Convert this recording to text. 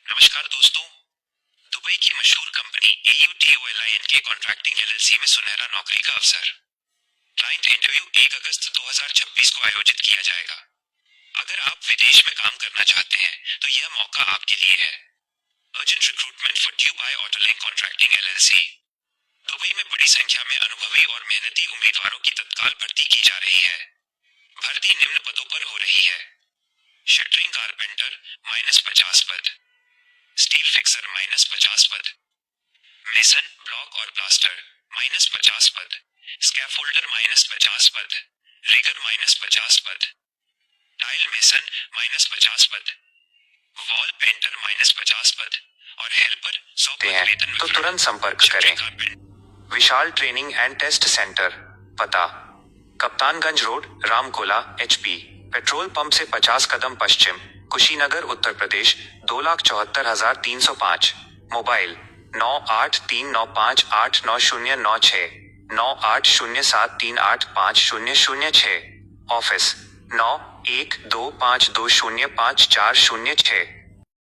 नमस्कार दोस्तों। दुबई की मशहूर कंपनी AUTOLIN के कॉन्ट्रैक्टिंग LLC में सुनहरा नौकरी का अवसर। क्लाइंट इंटरव्यू 1 अगस्त 2026 को आयोजित किया जाएगा। अगर आप विदेश में काम करना चाहते हैं तो यह मौका आपके लिए है। Urgent recruitment for Dubai Autolink contracting LLC। Dubai में बड़ी संख्या में अनुभवी और मेहनती उम्मीदवारों की तत्काल भर्ती की जा रही है। भर्ती निम्न पदों पर हो रही है। शटरिंग कारपेंटर -50 पद, स्टील फिक्सर -50 पद, मेसन ब्लॉक और प्लास्टर -50 पद, स्कैफोल्डर -50 पद, रिगर -50 पद, टाइल मेसन -50 पद, वॉल पेंटर -50 पद और हेल्पर 100 पद वेतन। तो तुरंत संपर्क करें। विशाल ट्रेनिंग एंड टेस्ट सेंटर, पता Kaptanganj road, Ramkola, HP, petrol pump से 50 कदम पश्चिम, कुशीनगर, उत्तर प्रदेश 2,74,305। मोबाइल 9839589096, 9807385006। ऑफिस 9125205406।